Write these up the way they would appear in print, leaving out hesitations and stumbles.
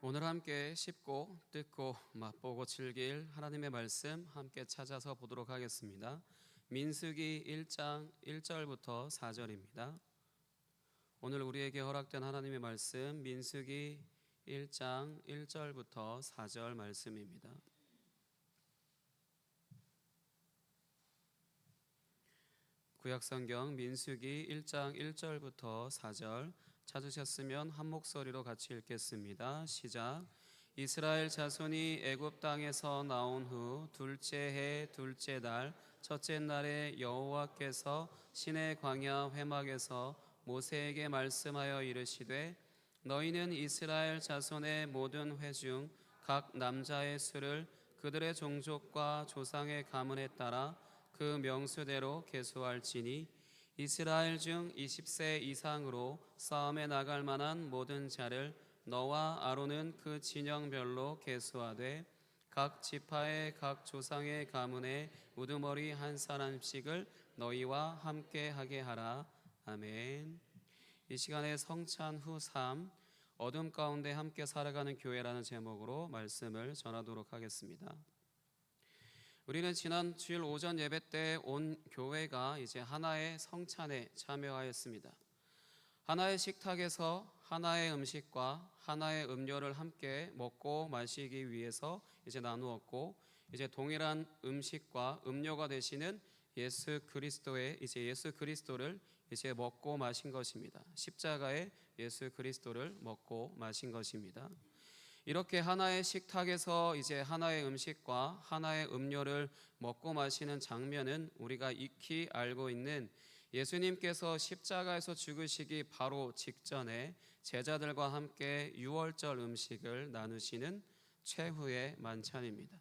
오늘 함께 씹고 뜯고 맛보고 즐길 하나님의 말씀 함께 찾아서 보도록 하겠습니다. 민수기 1장 1절부터 4절입니다. 오늘 우리에게 허락된 하나님의 말씀 민수기 1장 1절부터 4절 말씀입니다. 구약성경 민수기 1장 1절부터 4절 찾으셨으면 한 목소리로 같이 읽겠습니다. 시작. 이스라엘 자손이 애굽 땅에서 나온 후 둘째 해 둘째 달 첫째 날에 여호와께서 시내 광야 회막에서 모세에게 말씀하여 이르시되 너희는 이스라엘 자손의 모든 회 중 각 남자의 수를 그들의 종족과 조상의 가문에 따라 그 명수대로 계수할지니 이스라엘 중 20세 이상으로 싸움에 나갈 만한 모든 자를 너와 아론은 그 진영별로 계수하되 각 지파의 각 조상의 가문에 우두머리 한 사람씩을 너희와 함께 하게 하라. 아멘. 이 시간에 성찬 후 3 어둠 가운데 함께 살아가는 교회라는 제목으로 말씀을 전하도록 하겠습니다. 우리는 지난 주일 오전 예배 때 온 교회가 이제 하나의 성찬에 참여하였습니다. 하나의 식탁에서 하나의 음식과 하나의 음료를 함께 먹고 마시기 위해서 이제 나누었고, 이제 동일한 음식과 음료가 되시는 예수 그리스도를 이제 먹고 마신 것입니다. 십자가의 예수 그리스도를 먹고 마신 것입니다. 이렇게 하나의 식탁에서 이제 하나의 음식과 하나의 음료를 먹고 마시는 장면은 우리가 익히 알고 있는 예수님께서 십자가에서 죽으시기 바로 직전에 제자들과 함께 유월절 음식을 나누시는 최후의 만찬입니다.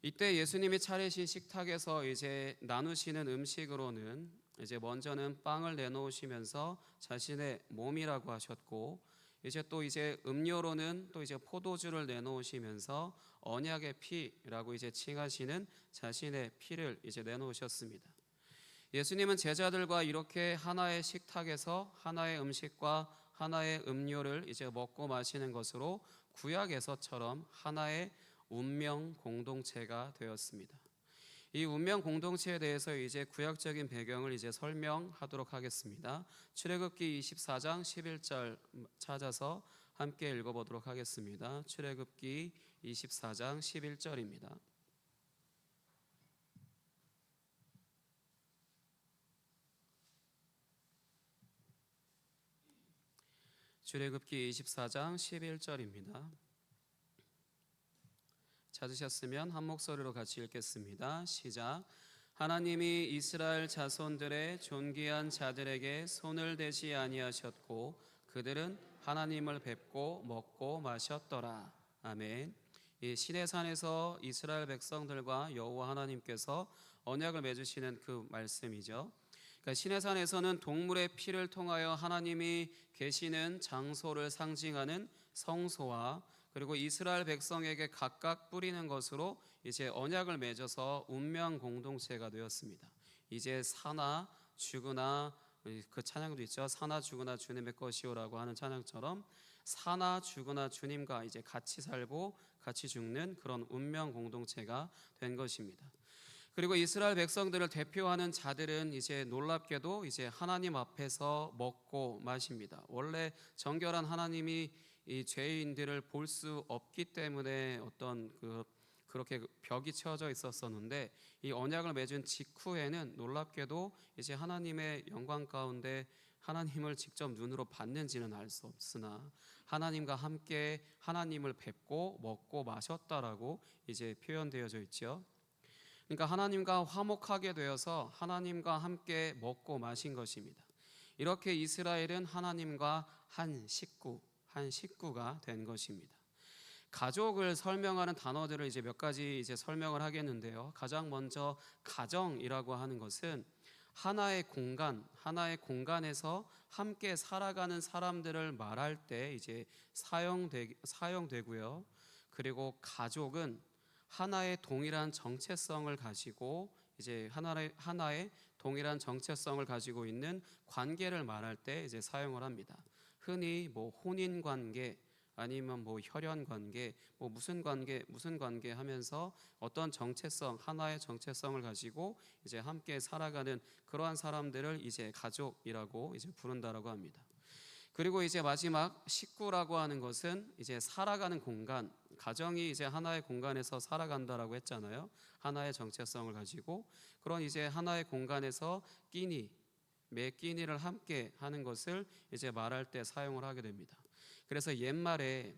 이때 예수님이 차리신 식탁에서 이제 나누시는 음식으로는 이제 먼저는 빵을 내놓으시면서 자신의 몸이라고 하셨고, 이제 음료로는 또 이제 포도주를 내놓으시면서 언약의 피라고 이제 칭하시는 자신의 피를 이제 내놓으셨습니다. 예수님은 제자들과 이렇게 하나의 식탁에서 하나의 음식과 하나의 음료를 이제 먹고 마시는 것으로 구약에서처럼 하나의 운명 공동체가 되었습니다. 이 운명 공동체에 대해서 이제 구약적인 배경을 이제 설명하도록 하겠습니다. 출애굽기 24장 11절 찾아서 함께 읽어보도록 하겠습니다. 출애굽기 24장 11절입니다. 출애굽기 24장 11절입니다. 찾으셨으면 한 목소리로 같이 읽겠습니다. 시작. 하나님이 이스라엘 자손들의 존귀한 자들에게 손을 대지 아니하셨고 그들은 하나님을 뵙고 먹고 마셨더라. 아멘. 이 시내산에서 이스라엘 백성들과 여호와 하나님께서 언약을 맺으시는 그 말씀이죠. 그러니까 시내산에서는 동물의 피를 통하여 하나님이 계시는 장소를 상징하는 성소와 그리고 이스라엘 백성에게 각각 뿌리는 것으로 이제 언약을 맺어서 운명 공동체가 되었습니다. 이제 사나 죽으나, 그 찬양도 있죠. 사나 죽으나 주님의 것이오라고 하는 찬양처럼 사나 죽으나 주님과 이제 같이 살고 같이 죽는 그런 운명 공동체가 된 것입니다. 그리고 이스라엘 백성들을 대표하는 자들은 이제 놀랍게도 이제 하나님 앞에서 먹고 마십니다. 원래 정결한 하나님이 이 죄인들을 볼 수 없기 때문에 그렇게 벽이 쳐져 있었었는데, 이 언약을 맺은 직후에는 놀랍게도 이제 하나님의 영광 가운데 하나님을 직접 눈으로 봤는지는 알 수 없으나 하나님과 함께 하나님을 뵙고 먹고 마셨다라고 이제 표현되어져 있죠. 그러니까 하나님과 화목하게 되어서 하나님과 함께 먹고 마신 것입니다. 이렇게 이스라엘은 하나님과 한 식구가 된 것입니다. 가족을 설명하는 단어들을 이제 몇 가지 이제 설명을 하겠는데요. 가장 먼저 가정이라고 하는 것은 하나의 공간에서 함께 살아가는 사람들을 말할 때 이제 사용되고요. 그리고 가족은 하나의 동일한 정체성을 가지고 이제 하나의 동일한 정체성을 가지고 있는 관계를 말할 때 이제 사용을 합니다. 흔히 혼인 관계, 아니면 뭐 혈연 관계, 뭐 무슨 관계 하면서 어떤 정체성, 하나의 정체성을 가지고 이제 함께 살아가는 그러한 사람들을 이제 가족이라고 이제 부른다라고 합니다. 그리고 이제 마지막 식구라고 하는 것은 이제 살아가는 공간, 가정이 이제 하나의 공간에서 살아간다라고 했잖아요. 하나의 정체성을 가지고 그런 이제 하나의 공간에서 매 끼니를 함께 하는 것을 이제 말할 때 사용을 하게 됩니다. 그래서 옛말에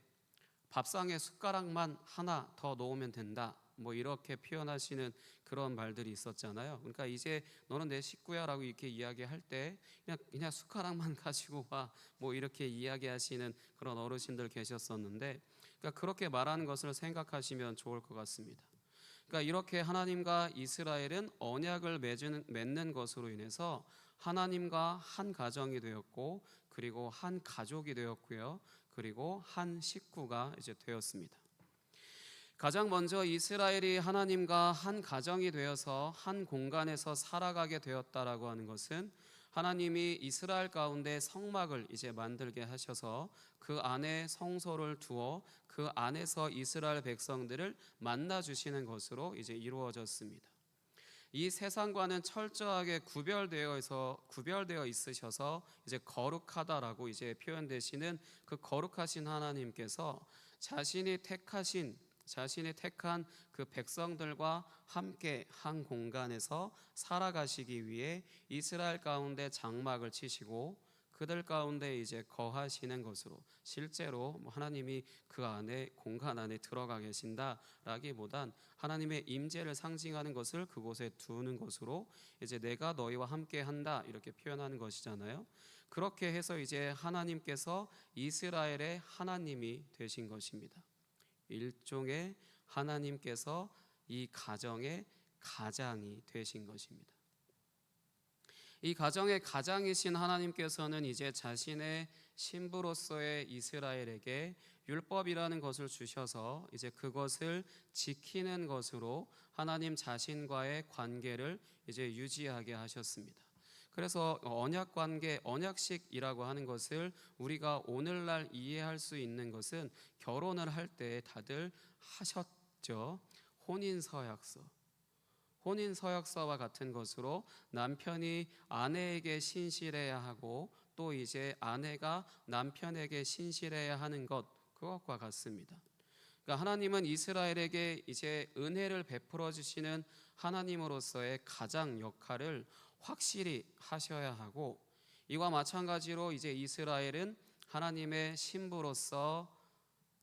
밥상에 숟가락만 하나 더 놓으면 된다, 뭐 이렇게 표현하시는 그런 말들이 있었잖아요. 그러니까 이제 너는 내 식구야라고 이렇게 이야기할 때 그냥 숟가락만 가지고 와, 뭐 이렇게 이야기하시는 그런 어르신들 계셨었는데, 그러니까 그렇게 말하는 것을 생각하시면 좋을 것 같습니다. 그러니까 이렇게 하나님과 이스라엘은 언약을 맺는 것으로 인해서 하나님과 한 가정이 되었고, 그리고 한 가족이 되었고요, 그리고 한 식구가 이제 되었습니다. 가장 먼저 이스라엘이 하나님과 한 가정이 되어서 한 공간에서 살아가게 되었다라고 하는 것은 하나님이 이스라엘 가운데 성막을 이제 만들게 하셔서 그 안에 성소를 두어 그 안에서 이스라엘 백성들을 만나 주시는 것으로 이제 이루어졌습니다. 이 세상과는 철저하게 구별되어 있으셔서 이제 거룩하다라고 이제 표현되시는 그 거룩하신 하나님께서 자신이 택한 그 백성들과 함께 한 공간에서 살아가시기 위해 이스라엘 가운데 장막을 치시고 그들 가운데 이제 거하시는 것으로, 실제로 하나님이 그 안에 공간 안에 들어가 계신다라기보단 하나님의 임재를 상징하는 것을 그곳에 두는 것으로 이제 내가 너희와 함께 한다 이렇게 표현하는 것이잖아요. 그렇게 해서 이제 하나님께서 이스라엘의 하나님이 되신 것입니다. 일종의 하나님께서 이 가정의 가장이 되신 것입니다. 이 가정의 가장이신 하나님께서는 이제 자신의 신부로서의 이스라엘에게 율법이라는 것을 주셔서 이제 그것을 지키는 것으로 하나님 자신과의 관계를 이제 유지하게 하셨습니다. 그래서 언약 관계, 언약식이라고 하는 것을 우리가 오늘날 이해할 수 있는 것은 결혼을 할 때 다들 하셨죠. 혼인서약서와 같은 것으로 남편이 아내에게 신실해야 하고 또 이제 아내가 남편에게 신실해야 하는 그것과 같습니다. 그러니까 하나님은 이스라엘에게 이제 은혜를 베풀어 주시는 하나님으로서의 가장 역할을 확실히 하셔야 하고, 이와 마찬가지로 이제 이스라엘은 하나님의 신부로서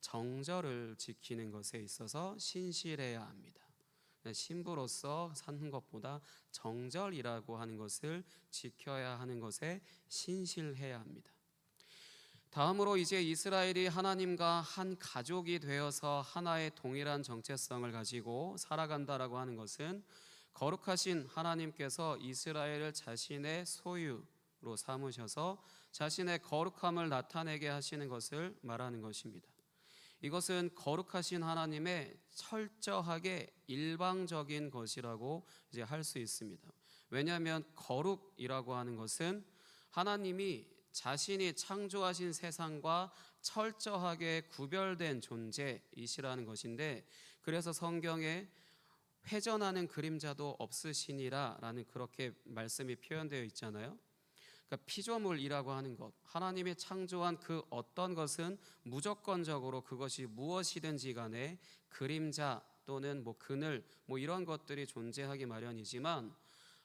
정절을 지키는 것에 있어서 신실해야 합니다. 신부로서 사는 것보다 정절이라고 하는 것을 지켜야 하는 것에 신실해야 합니다. 다음으로 이제 이스라엘이 하나님과 한 가족이 되어서 하나의 동일한 정체성을 가지고 살아간다라고 하는 것은 거룩하신 하나님께서 이스라엘을 자신의 소유로 삼으셔서 자신의 거룩함을 나타내게 하시는 것을 말하는 것입니다. 이것은 거룩하신 하나님의 철저하게 일방적인 것이라고 이제 할 수 있습니다. 왜냐하면 거룩이라고 하는 것은 하나님이 자신이 창조하신 세상과 철저하게 구별된 존재이시라는 것인데, 그래서 성경에 회전하는 그림자도 없으시니라라는 그렇게 말씀이 표현되어 있잖아요. 그러니까 피조물이라고 하는 것, 하나님이 창조한 그 어떤 것은 무조건적으로 그것이 무엇이든지 간에 그림자 또는 뭐 그늘 뭐 이런 것들이 존재하기 마련이지만,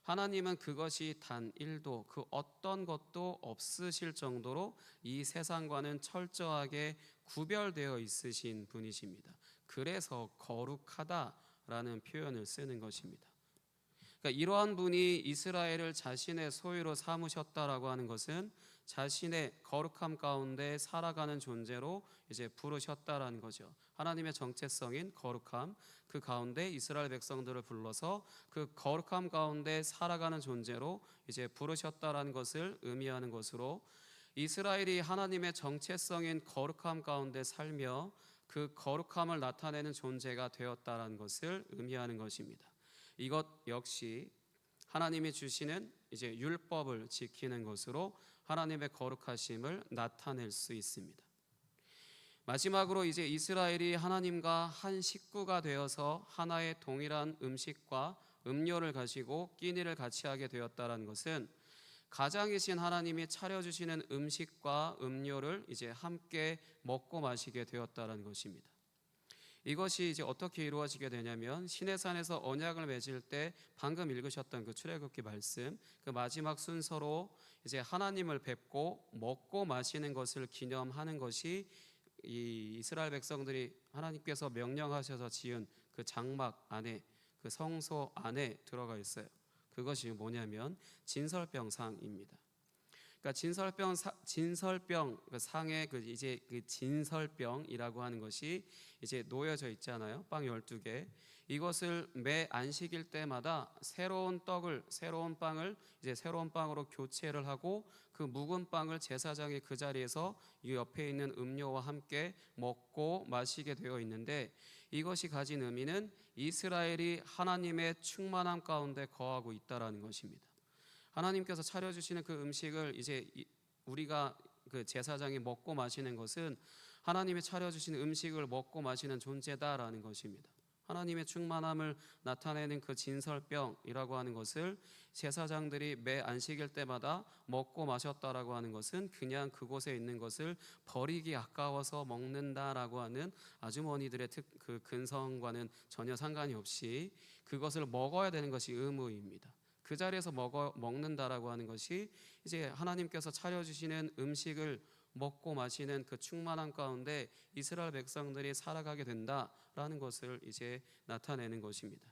하나님은 그것이 단 1도 그 어떤 것도 없으실 정도로 이 세상과는 철저하게 구별되어 있으신 분이십니다. 그래서 거룩하다라는 표현을 쓰는 것입니다. 그러니까 이러한 분이 이스라엘을 자신의 소유로 삼으셨다라고 하는 것은 자신의 거룩함 가운데 살아가는 존재로 이제 부르셨다라는 거죠. 하나님의 정체성인 거룩함, 그 가운데 이스라엘 백성들을 불러서 그 거룩함 가운데 살아가는 존재로 이제 부르셨다라는 것을 의미하는 것으로, 이스라엘이 하나님의 정체성인 거룩함 가운데 살며 그 거룩함을 나타내는 존재가 되었다라는 것을 의미하는 것입니다. 이것 역시 하나님이 주시는 이제 율법을 지키는 것으로 하나님의 거룩하심을 나타낼 수 있습니다. 마지막으로 이제 이스라엘이 하나님과 한 식구가 되어서 하나의 동일한 음식과 음료를 가지고 끼니를 같이 하게 되었다라는 것은 가장이신 하나님이 차려주시는 음식과 음료를 이제 함께 먹고 마시게 되었다라는 것입니다. 이것이 이제 어떻게 이루어지게 되냐면 시내산에서 언약을 맺을 때 방금 읽으셨던 그 출애굽기 말씀, 그 마지막 순서로 이제 하나님을 뵙고 먹고 마시는 것을 기념하는 것이 이 이스라엘 백성들이 하나님께서 명령하셔서 지은 그 장막 안에, 그 성소 안에 들어가 있어요. 그것이 뭐냐면 진설병상입니다. 그러니까 진설병 그 상에 그 이제 그 진설병이라고 하는 것이 이제 놓여져 있잖아요. 빵 12개. 이것을 매 안식일 때마다 새로운 빵을 이제 새로운 빵으로 교체를 하고 그 묵은 빵을 제사장이 그 자리에서 이 옆에 있는 음료와 함께 먹고 마시게 되어 있는데, 이것이 가진 의미는 이스라엘이 하나님의 충만함 가운데 거하고 있다라는 것입니다. 하나님께서 차려주시는 그 음식을 이제 우리가 그 제사장이 먹고 마시는 것은 하나님이 차려주시는 음식을 먹고 마시는 존재다라는 것입니다. 하나님의 충만함을 나타내는 그 진설병이라고 하는 것을 제사장들이 매 안식일 때마다 먹고 마셨다라고 하는 것은 그냥 그곳에 있는 것을 버리기 아까워서 먹는다라고 하는 아주머니들의 그 근성과는 전혀 상관이 없이 그것을 먹어야 되는 것이 의무입니다. 그 자리에서 먹는다라고 하는 것이 이제 하나님께서 차려주시는 음식을 먹고 마시는 그 충만함 가운데 이스라엘 백성들이 살아가게 된다라는 것을 이제 나타내는 것입니다.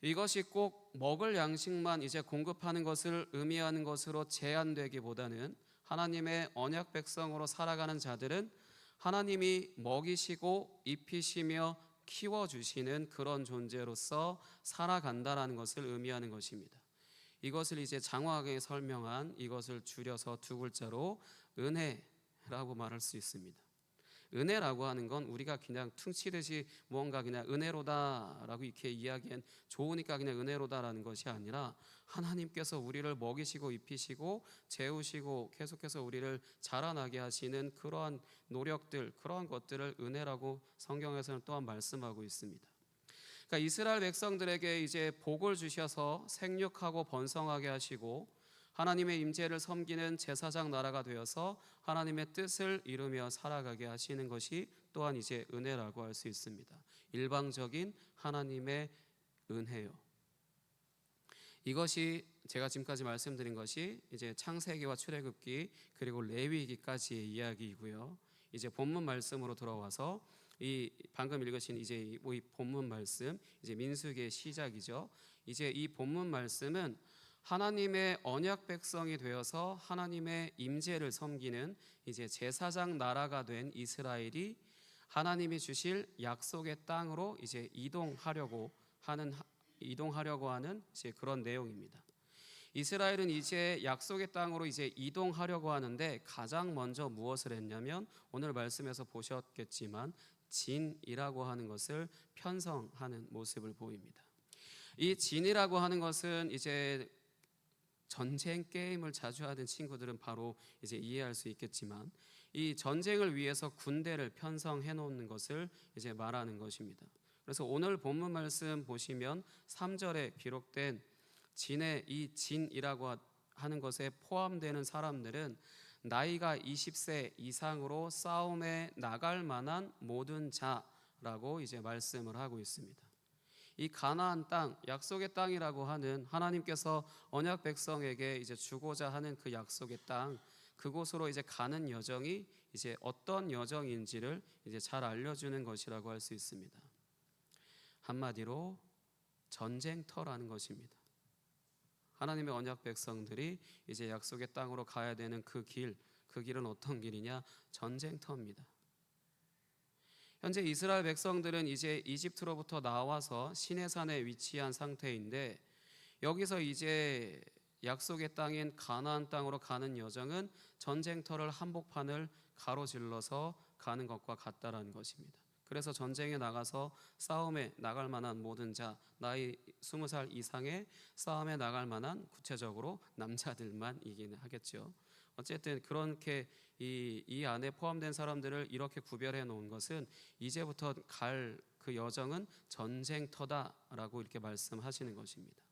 이것이 꼭 먹을 양식만 이제 공급하는 것을 의미하는 것으로 제한되기보다는 하나님의 언약 백성으로 살아가는 자들은 하나님이 먹이시고 입히시며 키워주시는 그런 존재로서 살아간다라는 것을 의미하는 것입니다. 이것을 이제 장황하게 설명한 이것을 줄여서 두 글자로 은혜라고 말할 수 있습니다. 은혜라고 하는 건 우리가 그냥 퉁치듯이 무언가 그냥 은혜로다라고 이렇게 이야기한 좋으니까 그냥 은혜로다라는 것이 아니라 하나님께서 우리를 먹이시고 입히시고 재우시고 계속해서 우리를 자라나게 하시는 그러한 노력들, 그러한 것들을 은혜라고 성경에서는 또한 말씀하고 있습니다. 그러니까 이스라엘 백성들에게 이제 복을 주셔서 생육하고 번성하게 하시고 하나님의 임재를 섬기는 제사장 나라가 되어서 하나님의 뜻을 이루며 살아가게 하시는 것이 또한 이제 은혜라고 할 수 있습니다. 일방적인 하나님의 은혜요. 이것이 제가 지금까지 말씀드린 것이 이제 창세기와 출애굽기 그리고 레위기까지의 이야기이고요. 이제 본문 말씀으로 들어와서 이 방금 읽으신 이제 이 본문 말씀 이제 민수기의 시작이죠. 이제 이 본문 말씀은 하나님의 언약 백성이 되어서 하나님의 임재를 섬기는 이제 제사장 나라가 된 이스라엘이 하나님이 주실 약속의 땅으로 이제 이동하려고 하는 이제 그런 내용입니다. 이스라엘은 이제 약속의 땅으로 이제 이동하려고 하는데 가장 먼저 무엇을 했냐면 오늘 말씀에서 보셨겠지만 진이라고 하는 것을 편성하는 모습을 보입니다. 이 진이라고 하는 것은 이제 전쟁 게임을 자주 하는 친구들은 바로 이제 이해할 수 있겠지만 이 전쟁을 위해서 군대를 편성해 놓는 것을 이제 말하는 것입니다. 그래서 오늘 본문 말씀 보시면 3절에 기록된 진의 이 진이라고 하는 것에 포함되는 사람들은 나이가 20세 이상으로 싸움에 나갈 만한 모든 자라고 이제 말씀을 하고 있습니다. 이 가나안 땅, 약속의 땅이라고 하는 하나님께서 언약 백성에게 이제 주고자 하는 그 약속의 땅, 그곳으로 이제 가는 여정이 이제 어떤 여정인지를 이제 잘 알려주는 것이라고 할 수 있습니다. 한마디로 전쟁터라는 것입니다. 하나님의 언약 백성들이 이제 약속의 땅으로 가야 되는 그 길은 어떤 길이냐? 전쟁터입니다. 현재 이스라엘 백성들은 이제 이집트로부터 나와서 시내산에 위치한 상태인데 여기서 이제 약속의 땅인 가나안 땅으로 가는 여정은 전쟁터를 한복판을 가로질러서 가는 것과 같다라는 것입니다. 그래서 전쟁에 나가서 싸움에 나갈 만한 모든 자, 나이 20살 이상의 싸움에 나갈 만한 구체적으로 남자들만 이기는 하겠죠. 어쨌든 그렇게 이 안에 포함된 사람들을 이렇게 구별해 놓은 것은 이제부터 갈 그 여정은 전쟁터다라고 이렇게 말씀하시는 것입니다.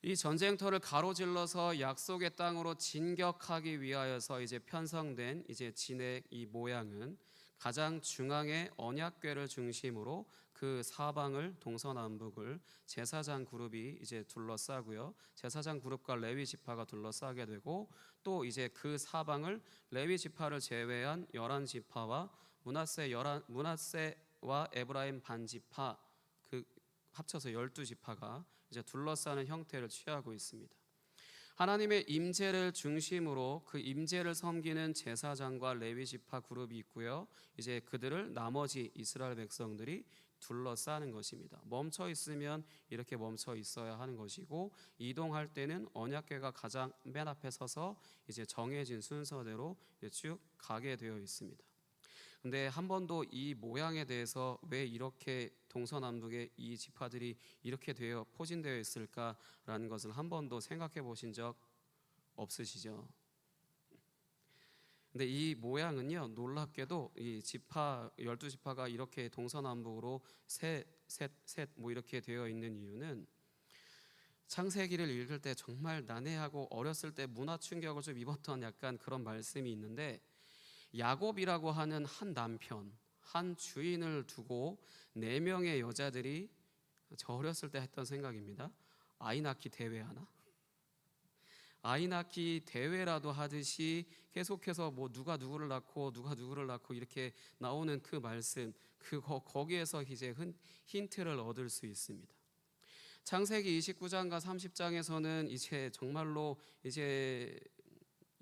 이 전쟁터를 가로질러서 약속의 땅으로 진격하기 위하여서 이제 편성된 이제 진의 이 모양은 가장 중앙의 언약궤를 중심으로 그 사방을 동서남북을 제사장 그룹이 이제 둘러싸고요. 제사장 그룹과 레위 지파가 둘러싸게 되고 또 이제 그 사방을 레위 지파를 제외한 11지파와 문하세와 에브라임 반지파 그 합쳐서 12지파가 이제 둘러싸는 형태를 취하고 있습니다. 하나님의 임재를 중심으로 그 임재를 섬기는 제사장과 레위 지파 그룹이 있고요. 이제 그들을 나머지 이스라엘 백성들이 둘러싸는 것입니다. 멈춰 있으면 이렇게 멈춰 있어야 하는 것이고 이동할 때는 언약궤가 가장 맨 앞에 서서 이제 정해진 순서대로 쭉 가게 되어 있습니다. 근데 한 번도 이 모양에 대해서 왜 이렇게 동서남북의 이 지파들이 이렇게 되어 포진되어 있을까라는 것을 한 번도 생각해 보신 적 없으시죠? 근데 이 모양은요, 놀랍게도 이 지파 12지파가 이렇게 동서남북으로 셋 뭐 이렇게 되어 있는 이유는 창세기를 읽을 때 정말 난해하고 어렸을 때 문화 충격을 좀 입었던 약간 그런 말씀이 있는데, 야곱이라고 하는 한 남편, 한 주인을 두고 4명의 여자들이, 저 어렸을 때 했던 생각입니다. 아이 낳기 대회하나? 아이 낳기 대회라도 하듯이 계속해서 뭐 누가 누구를 낳고 이렇게 나오는 그 말씀, 거기에서 이제 힌트를 얻을 수 있습니다. 창세기 29장과 30장에서는 이제 정말로 이제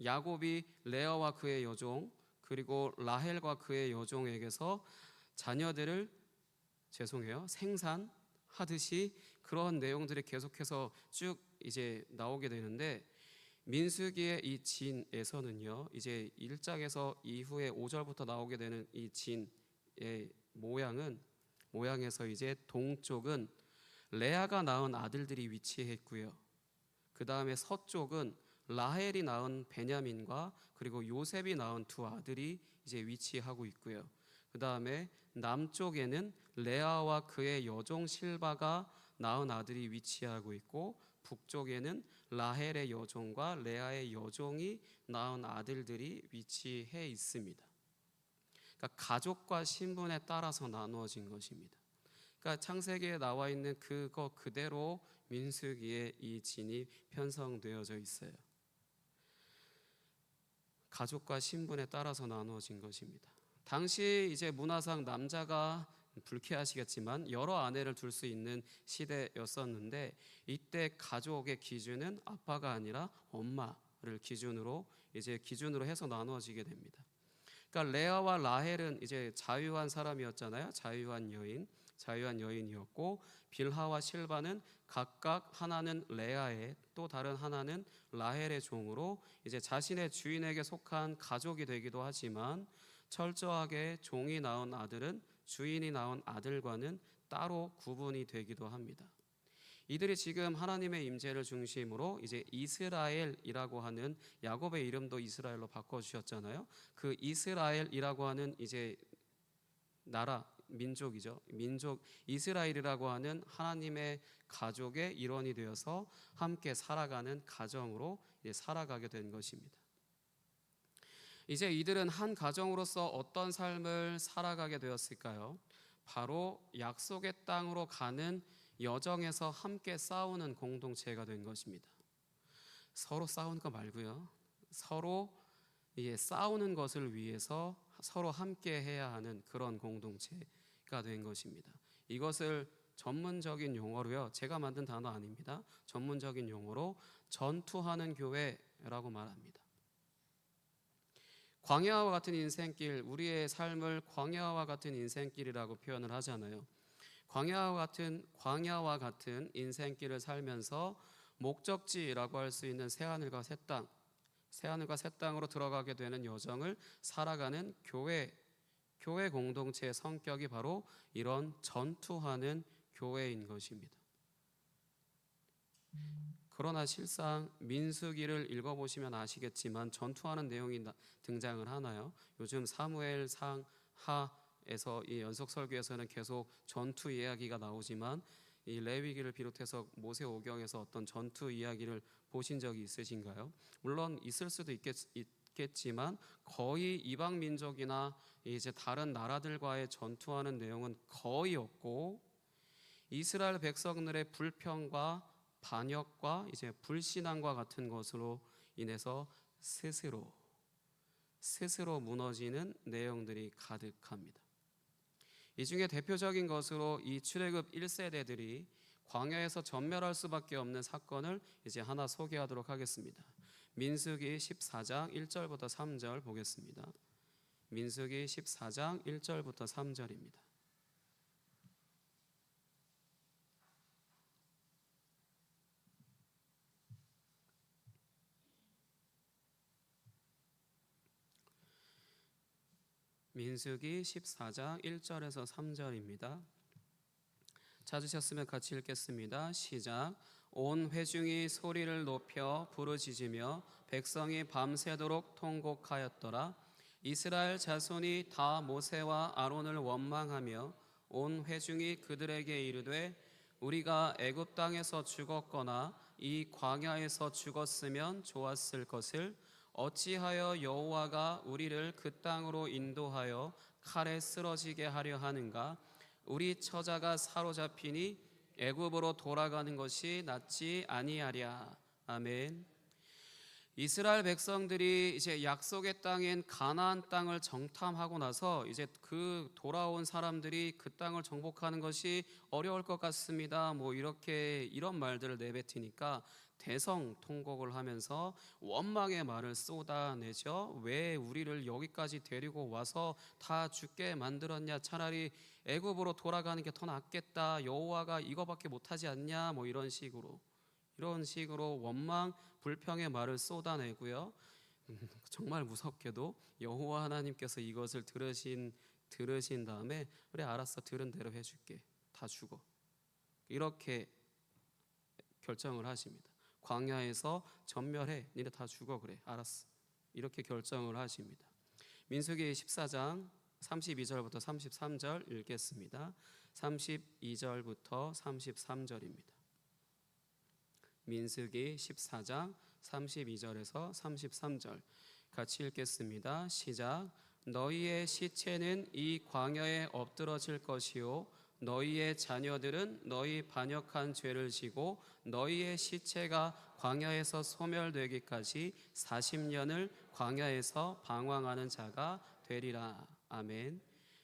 야곱이 레아와 그의 여종 그리고 라헬과 그의 여종에게서 자녀들을 생산하듯이 그런 내용들이 계속해서 쭉 이제 나오게 되는데, 민수기의 이 진에서는요, 이제 1장에서 이후에 5절부터 나오게 되는 이 진의 모양에서 이제 동쪽은 레아가 낳은 아들들이 위치해 있고요. 그 다음에 서쪽은 라헬이 낳은 베냐민과 그리고 요셉이 낳은 2 아들이 이제 위치하고 있고요. 그 다음에 남쪽에는 레아와 그의 여종 실바가 낳은 아들이 위치하고 있고, 북쪽에는 라헬의 여종과 레아의 여종이 낳은 아들들이 위치해 있습니다. 그러니까 가족과 신분에 따라서 나누어진 것입니다. 그러니까 창세기에 나와 있는 그거 그대로 민수기에 이 진이 편성되어져 있어요. 가족과 신분에 따라서 나누어진 것입니다. 당시 이제 문화상 남자가 불쾌하시겠지만 여러 아내를 둘 수 있는 시대였었는데, 이때 가족의 기준은 아빠가 아니라 엄마를 기준으로 해서 나누어지게 됩니다. 그러니까 레아와 라헬은 이제 자유한 사람이었잖아요. 자유한 여인이었고, 빌하와 실바는 각각 하나는 레아의 또 다른 하나는 라헬의 종으로 이제 자신의 주인에게 속한 가족이 되기도 하지만, 철저하게 종이 낳은 아들은 주인이 낳은 아들과는 따로 구분이 되기도 합니다. 이들이 지금 하나님의 임재를 중심으로 이제 이스라엘이라고 하는, 야곱의 이름도 이스라엘로 바꿔주셨잖아요. 그 이스라엘이라고 하는 이제 나라, 민족이죠. 이스라엘이라고 하는 하나님의 가족의 일원이 되어서 함께 살아가는 가정으로 이제 살아가게 된 것입니다. 이제 이들은 한 가정으로서 어떤 삶을 살아가게 되었을까요? 바로 약속의 땅으로 가는 여정에서 함께 싸우는 공동체가 된 것입니다. 서로 싸우는 거 말고요. 서로 싸우는 것을 위해서 서로 함께 해야 하는 그런 공동체가 된 것입니다. 이것을 전문적인 용어로요, 제가 만든 단어 아닙니다. 전문적인 용어로 전투하는 교회라고 말합니다. 광야와 같은 인생길, 우리의 삶을 광야와 같은 인생길이라고 표현을 하잖아요. 광야와 같은 인생길을 살면서 목적지라고 할 수 있는 새하늘과 새 땅으로 들어가게 되는 여정을 살아가는 교회 공동체의 성격이 바로 이런 전투하는 교회인 것입니다. 그러나 실상 민수기를 읽어보시면 아시겠지만 전투하는 내용이 등장을 하나요? 요즘 사무엘상 하에서 이 연속 설교에서는 계속 전투 이야기가 나오지만 이 레위기를 비롯해서 모세오경에서 어떤 전투 이야기를 보신 적이 있으신가요? 물론 있을 수도 있겠지만 거의 이방 민족이나 이제 다른 나라들과의 전투하는 내용은 거의 없고, 이스라엘 백성들의 불평과 반역과 이제 불신앙과 같은 것으로 인해서 스스로 무너지는 내용들이 가득합니다. 이 중에 대표적인 것으로 이 출애굽 1세대들이 광야에서 전멸할 수밖에 없는 사건을 이제 하나 소개하도록 하겠습니다. 민수기 14장 1절부터 3절 보겠습니다. 민수기 14장 1절부터 3절입니다. 민수기 14장 1절에서 3절입니다. 찾으셨으면 같이 읽겠습니다. 시작. 온 회중이 소리를 높여 부르짖으며 백성이 밤새도록 통곡하였더라. 이스라엘 자손이 다 모세와 아론을 원망하며 온 회중이 그들에게 이르되 우리가 애굽 땅에서 죽었거나 이 광야에서 죽었으면 좋았을 것을 어찌하여 여호와가 우리를 그 땅으로 인도하여 칼에 쓰러지게 하려 하는가? 우리 처자가 사로잡히니 애굽으로 돌아가는 것이 낫지 아니하랴. 아멘. 이스라엘 백성들이 이제 약속의 땅인 가나안 땅을 정탐하고 나서 이제 그 돌아온 사람들이 그 땅을 정복하는 것이 어려울 것 같습니다. 뭐 이런 말들을 내뱉으니까 대성통곡을 하면서 원망의 말을 쏟아내죠. 왜 우리를 여기까지 데리고 와서 다 죽게 만들었냐? 차라리 애굽으로 돌아가는 게 더 낫겠다. 여호와가 이거밖에 못하지 않냐? 뭐 이런 식으로 원망 불평의 말을 쏟아내고요. 정말 무섭게도 여호와 하나님께서 이것을 들으신 다음에 그래 알았어, 들은 대로 해줄게, 다 죽어, 이렇게 결정을 하십니다. 광야에서 전멸해, 니네 다 죽어, 그래 알았어, 이렇게 결정을 하십니다. 민수기 14장 32절부터 33절 읽겠습니다. 32절부터 33절입니다. 민수기 14장 32절에서 33절 같이 읽겠습니다. 시작. 너희의 시체는 이 광야에 엎드러질 것이요 너희의 자녀들은 너희 반역한 죄를 지고 너희의 시체가 광야에서 소멸되기까지 40년을 광야에서 방황하는 자가 되리라. 아멘.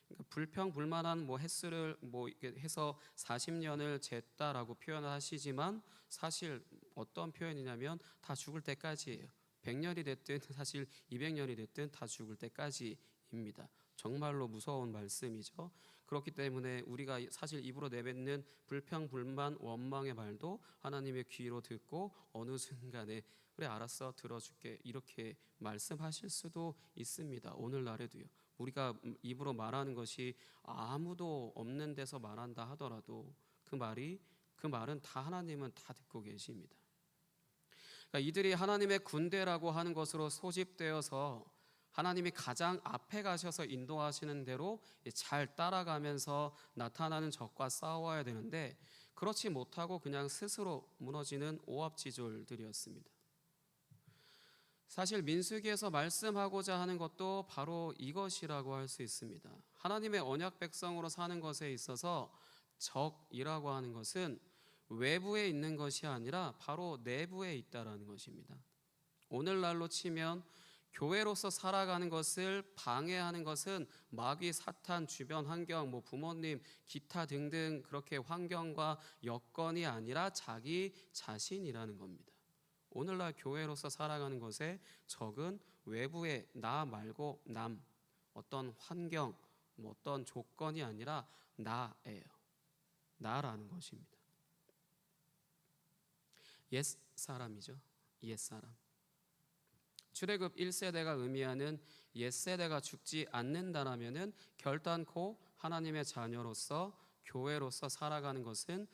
그러니까 불평 불만한 횟수를 이렇게 해서 40년을 쟀다라고 표현하시지만 사실 어떤 표현이냐면 다 죽을 때까지예요. 100년이 됐든 사실 200년이 됐든 다 죽을 때까지입니다. 정말로 무서운 말씀이죠. 그렇기 때문에 우리가 사실 입으로 내뱉는 불평 불만 원망의 말도 하나님의 귀로 듣고 어느 순간에 그래 알았어, 들어줄게, 이렇게 말씀하실 수도 있습니다. 오늘날에도요. 우리가 입으로 말하는 것이 아무도 없는 데서 말한다 하더라도 그 말은 다 하나님은 다 듣고 계십니다. 그러니까 이들이 하나님의 군대라고 하는 것으로 소집되어서 하나님이 가장 앞에 가셔서 인도하시는 대로 잘 따라가면서 나타나는 적과 싸워야 되는데 그렇지 못하고 그냥 스스로 무너지는 오합지졸들이었습니다. 사실 민수기에서 말씀하고자 하는 것도 바로 이것이라고 할 수 있습니다. 하나님의 언약 백성으로 사는 것에 있어서 적이라고 하는 것은 외부에 있는 것이 아니라 바로 내부에 있다라는 것입니다. 오늘날로 치면 교회로서 살아가는 것을 방해하는 것은 마귀, 사탄, 주변 환경, 부모님, 기타 등등 그렇게 환경과 여건이 아니라 자기 자신이라는 겁니다. 오늘날 교회로서 살아가는 것에 적은 외부의 나 말고 남, 어떤 환경, 어떤 조건이 아니라 나예요. 나라는 것입니다. 옛사람이죠. 옛사람. 출애굽 1세대가 의미하는 옛세대가 죽지 않는다라면은 결단코 하나님의 자녀로서 교회로서 살아가는 것은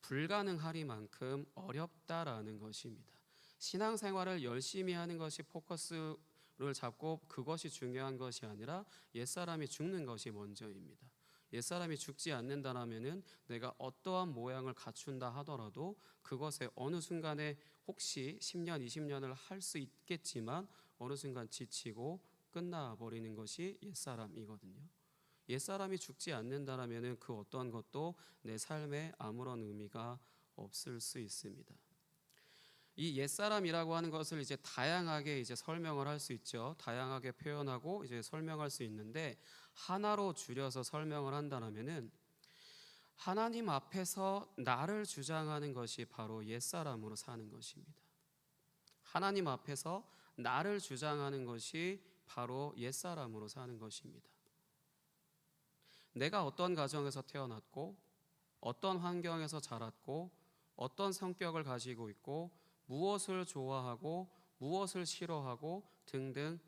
불가능하리만큼 어렵다라는 것입니다. 신앙생활을 열심히 하는 것이 포커스를 잡고 그것이 중요한 것이 아니라 옛사람이 죽는 것이 먼저입니다. 옛사람이 죽지 않는다라면은 내가 어떠한 모양을 갖춘다 하더라도 그것에 어느 순간에 혹시 10년, 20년을 할 수 있겠지만 어느 순간 지치고 끝나버리는 것이 옛사람이거든요. 옛사람이 죽지 않는다라면은 그 어떠한 것도 내 삶에 아무런 의미가 없을 수 있습니다. 이 옛사람이라고 하는 것을 이제 다양하게 이제 설명을 할 수 있죠. 다양하게 표현하고 이제 설명할 수 있는데 하나로 줄여서 설명을 한다면은 하나님 앞에서 나를 주장하는 것이 바로 옛사람으로 사는 것입니다. 하나님 앞에서 나를 주장하는 것이 바로 옛사람으로 사는 것입니다. 내가 어떤 가정에서 태어났고 어떤 환경에서 자랐고 어떤 성격을 가지고 있고 무엇을 좋아하고 무엇을 싫어하고 등등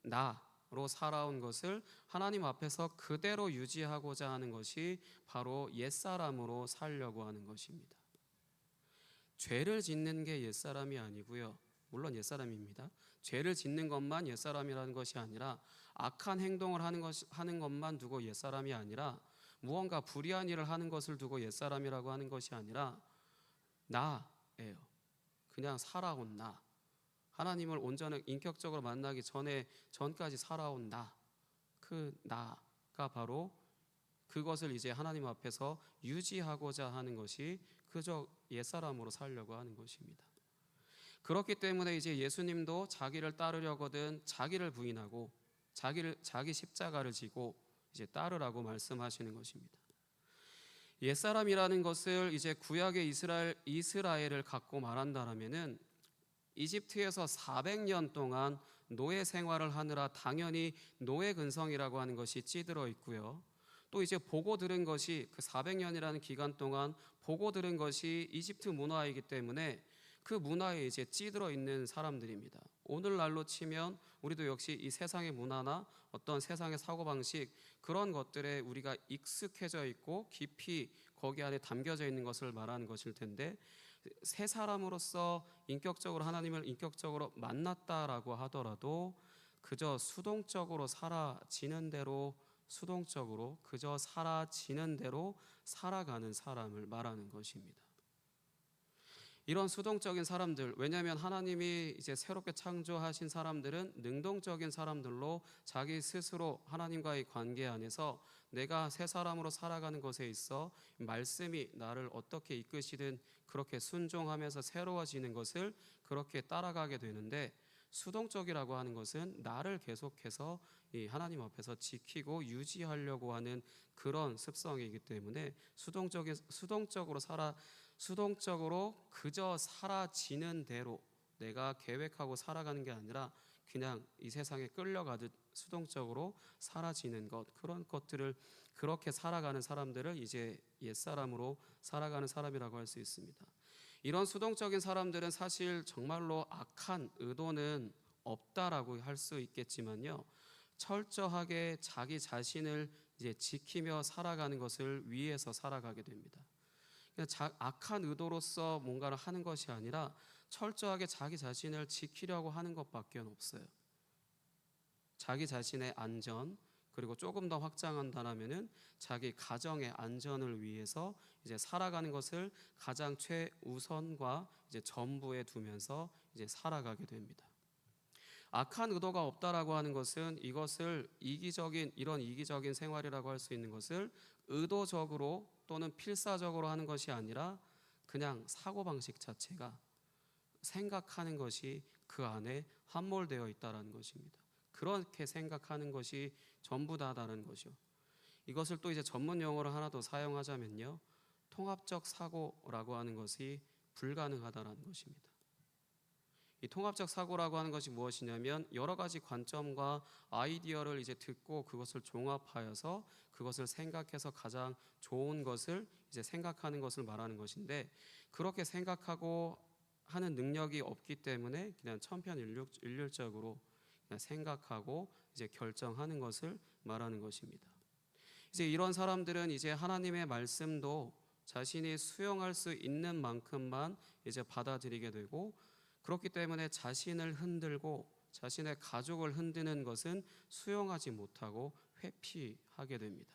나로 살아온 것을 하나님 앞에서 그대로 유지하고자 하는 것이 바로 옛사람으로 살려고 하는 것입니다. 죄를 짓는 게 옛사람이 아니고요. 물론 옛사람입니다. 죄를 짓는 것만 옛사람이라는 것이 아니라 악한 행동을 하는 것만 두고 옛사람이 아니라 무언가 불의한 일을 하는 것을 두고 옛사람이라고 하는 것이 아니라 나예요. 그냥 살아온 나. 하나님을 온전히 인격적으로 만나기 전까지 살아온 나. 그 나가 바로 그것을 이제 하나님 앞에서 유지하고자 하는 것이 그저 옛사람으로 살려고 하는 것입니다. 그렇기 때문에 이제 예수님도 자기를 따르려거든 자기를 부인하고 자기 십자가를 지고 이제 따르라고 말씀하시는 것입니다. 옛사람이라는 것을 이제 구약의 이스라엘을 갖고 말한다면은 이집트에서 400년 동안 노예 생활을 하느라 당연히 노예 근성이라고 하는 것이 찌들어 있고요. 또 이제 보고 들은 것이 그 400년이라는 기간 동안 보고 들은 것이 이집트 문화이기 때문에 그 문화에 이제 찌들어 있는 사람들입니다. 오늘날로 치면 우리도 역시 이 세상의 문화나 어떤 세상의 사고방식 그런 것들에 우리가 익숙해져 있고 깊이 거기 안에 담겨져 있는 것을 말하는 것일 텐데 새 사람으로서 인격적으로 하나님을 인격적으로 만났다라고 하더라도 그저 수동적으로 사라지는 대로 그저 사라지는 대로 살아가는 사람을 말하는 것입니다. 이런 수동적인 사람들, 왜냐하면 하나님이 이제 새롭게 창조하신 사람들은 능동적인 사람들로 자기 스스로 하나님과의 관계 안에서 내가 새 사람으로 살아가는 것에 있어 말씀이 나를 어떻게 이끄시든 그렇게 순종하면서 새로워지는 것을 그렇게 따라가게 되는데 수동적이라고 하는 것은 나를 계속해서 이 하나님 앞에서 지키고 유지하려고 하는 그런 습성이기 때문에 수동적으로 그저 사라지는 대로 내가 계획하고 살아가는 게 아니라 그냥 이 세상에 끌려가듯 수동적으로 사라지는 것 그런 것들을 그렇게 살아가는 사람들을 이제 옛사람으로 살아가는 사람이라고 할 수 있습니다. 이런 수동적인 사람들은 사실 정말로 악한 의도는 없다라고 할 수 있겠지만요. 철저하게 자기 자신을 이제 지키며 살아가는 것을 위해서 살아가게 됩니다. 악한 의도로서 뭔가를 하는 것이 아니라 철저하게 자기 자신을 지키려고 하는 것밖에 없어요. 자기 자신의 안전 그리고 조금 더 확장한다면은 자기 가정의 안전을 위해서 이제 살아가는 것을 가장 최우선과 이제 전부에 두면서 이제 살아가게 됩니다. 악한 의도가 없다라고 하는 것은 이것을 이런 이기적인 생활이라고 할 수 있는 것을 의도적으로 또는 필사적으로 하는 것이 아니라 그냥 사고방식 자체가 생각하는 것이 그 안에 함몰되어 있다라는 것입니다. 그렇게 생각하는 것이 전부 다라는 것이요. 이것을 또 이제 전문 용어로 하나 더 사용하자면요. 통합적 사고라고 하는 것이 불가능하다라는 것입니다. 이 통합적 사고라고 하는 것이 무엇이냐면 여러 가지 관점과 아이디어를 이제 듣고 그것을 종합하여서 그것을 생각해서 가장 좋은 것을 이제 생각하는 것을 말하는 것인데 그렇게 생각하고 하는 능력이 없기 때문에 그냥 천편일률적으로 그냥 생각하고 이제 결정하는 것을 말하는 것입니다. 이제 이런 사람들은 이제 하나님의 말씀도 자신이 수용할 수 있는 만큼만 이제 받아들이게 되고, 그렇기 때문에 자신을 흔들고 자신의 가족을 흔드는 것은 수용하지 못하고 회피하게 됩니다.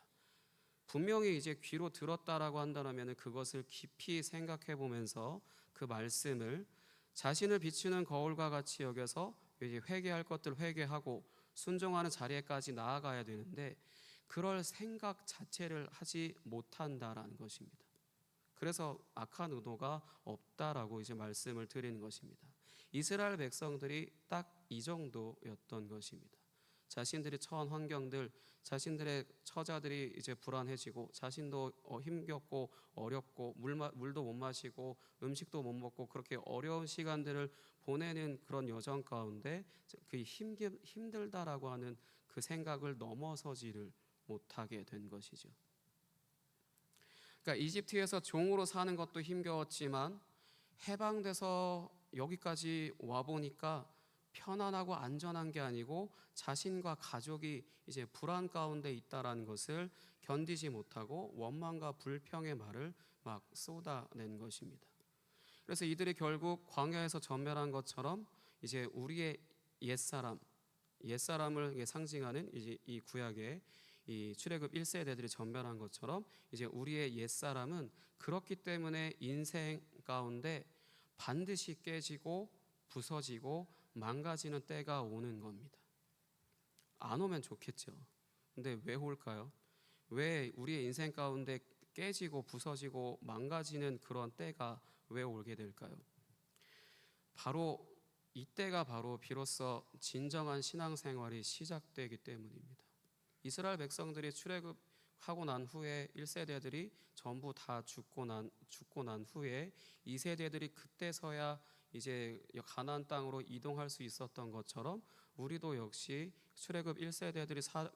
분명히 이제 귀로 들었다라고 한다면 그것을 깊이 생각해 보면서 그 말씀을 자신을 비추는 거울과 같이 여겨서 이제 회개할 것들 회개하고 순종하는 자리에까지 나아가야 되는데, 그럴 생각 자체를 하지 못한다라는 것입니다. 그래서 악한 의도가 없다라고 이제 말씀을 드리는 것입니다. 이스라엘 백성들이 딱 이 정도였던 것입니다. 자신들이 처한 환경들, 자신들의 처자들이 이제 불안해지고, 자신도 힘겹고 어렵고 물도 못 마시고 음식도 못 먹고 그렇게 어려운 시간들을 보내는 그런 여정 가운데 그 힘들다라고 하는 그 생각을 넘어서지를 못하게 된 것이죠. 그러니까 이집트에서 종으로 사는 것도 힘겨웠지만 해방돼서 여기까지 와 보니까 편안하고 안전한 게 아니고 자신과 가족이 이제 불안 가운데 있다라는 것을 견디지 못하고 원망과 불평의 말을 막 쏟아낸 것입니다. 그래서 이들이 결국 광야에서 전멸한 것처럼 이제 우리의 옛사람을 상징하는 이제 이 구약의 이 출애굽 1세대들이 전멸한 것처럼 이제 우리의 옛사람은 그렇기 때문에 인생 가운데 반드시 깨지고 부서지고 망가지는 때가 오는 겁니다. 안 오면 좋겠죠. 근데 왜 올까요? 왜 우리의 인생 가운데 깨지고 부서지고 망가지는 그런 때가 왜 오게 될까요? 바로 이때가 바로 비로소 진정한 신앙생활이 시작되기 때문입니다. 이스라엘 백성들이 출애굽하고 난 후에 1세대들이 전부 다 죽고 난 후에 2세대들이 그때서야 이제 가나안 땅으로 이동할 수 있었던 것처럼 우리도 역시 출애굽 1세대들이